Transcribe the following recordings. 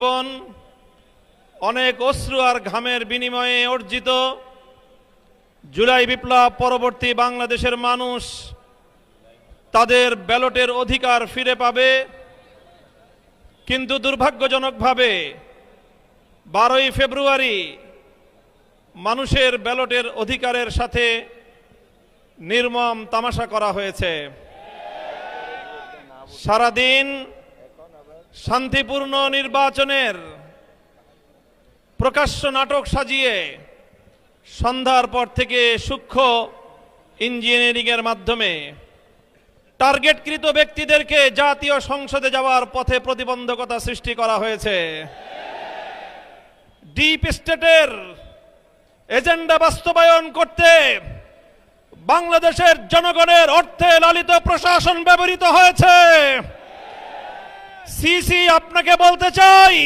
জীবন অনেক অশ্রু আর ঘামের বিনিময়ে অর্জিত জুলাই বিপ্লব পরবর্তী বাংলাদেশের মানুষ তাদের ব্যালটের অধিকার ফিরে পাবে। কিন্তু দুর্ভাগ্যজনকভাবে 12ই ফেব্রুয়ারি মানুষের ব্যালটের অধিকারের সাথে নির্মম তামাশা করা হয়েছে। সারাদিন শান্তিপূর্ণ নির্বাচনের প্রকাশ্য নাটক সাজিয়ে সন্ধ্যার পর থেকে সূক্ষ্ম ইঞ্জিনিয়ারিংয়ের মাধ্যমে টার্গেটকৃত ব্যক্তিদেরকে জাতীয় সংসদে যাওয়ার পথে প্রতিবন্ধকতা সৃষ্টি করা হয়েছে। ডিপ স্টেটের এজেন্ডা বাস্তবায়ন করতে বাংলাদেশের জনগণের অর্থে লালিত প্রশাসন ব্যবহৃত হয়েছে। সিসি আপনাকে বলতে চাই,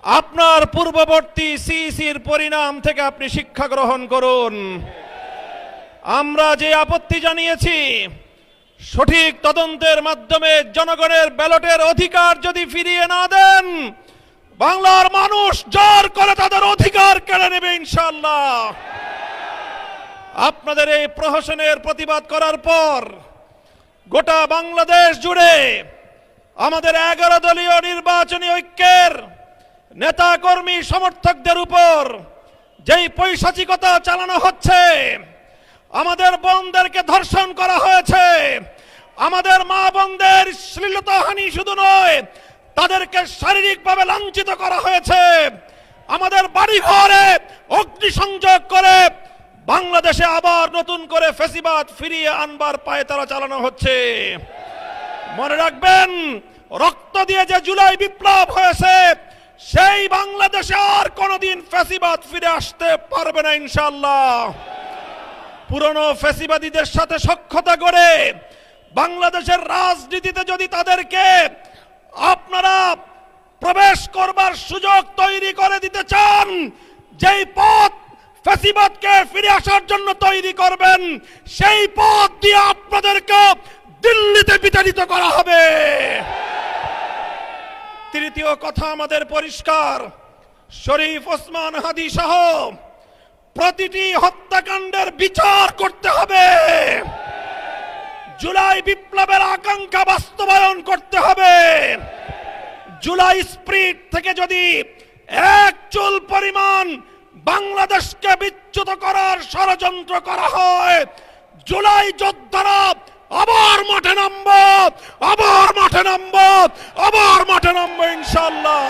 আপনার পূর্ববর্তী সিসির পরিণাম থেকে আপনি শিক্ষা গ্রহণ করুন। আমরা যে আপত্তি জানিয়েছি, সঠিক তদন্তের মাধ্যমে জনগণের ব্যালটের অধিকার যদি ফিরিয়ে না দেন, বাংলার মানুষ জোর করে তাদের অধিকার কেড়ে নেবে ইনশাআল্লাহ। আপনাদের এই প্রহসনের প্রতিবাদ করার পর গোটা বাংলাদেশ জুড়ে আমাদের 11 দলীয় নির্বাচনী ঐক্যের নেতা কর্মী সমর্থকদের উপর যেই পৈশাচিকতা চালানো হচ্ছে, আমাদের বোনদেরকে ধর্ষণ করা হয়েছে, আমাদের মা বোনদের শ্লীলতাহানি শুধু নয়, তাদেরকে শারীরিকভাবে লাঞ্ছিত করা হয়েছে, আমাদের বাড়িঘরে অগ্নিসংযোগ করে বাংলাদেশে আবার নতুন করে ফ্যাসিবাদ ফিরিয়ে আনবার পায়তারা চালানো হচ্ছে। মনে রাখবেন, রক্ত দিয়ে যে জুলাই বিপ্লব হয়েছে, সেই বাংলাদেশে আর কোনোদিন ফ্যাসিবাদ ফিরে আসতে পারবে না ইনশাআল্লাহ। পুরনো ফ্যাসিবাদীদের সাথে সখ্যতা করে বাংলাদেশের রাজনীতিতে যদি তাদেরকে আপনারা প্রবেশ করবার সুযোগ তৈরি করে দিতে চান, যেই পথ ফ্যাসিবাদকে ফিরে আসার জন্য তৈরি করবেন, সেই পথ দিয়ে আপনাদেরকে দিল্লিতে বিতাড়িত করা হবে। তৃতীয় কথা আমাদের পরিষ্কার, শরীফ ওসমান হাদি সহ প্রতিটি হত্যাকাণ্ডের বিচার করতে হবে। জুলাই বিপ্লবের আকাঙ্ক্ষা বাস্তবায়ন করতে হবে। জুলাই স্পিরিট থেকে যদি এক চুল পরিমাণ বাংলাদেশকে বিচ্যুত করার ষড়যন্ত্র করা হয়, জুলাই যোদ্ধারা আবার মাঠে নামবো, আবার মাঠে নামবো, আবার মাঠে নামবো ইনশাআল্লাহ।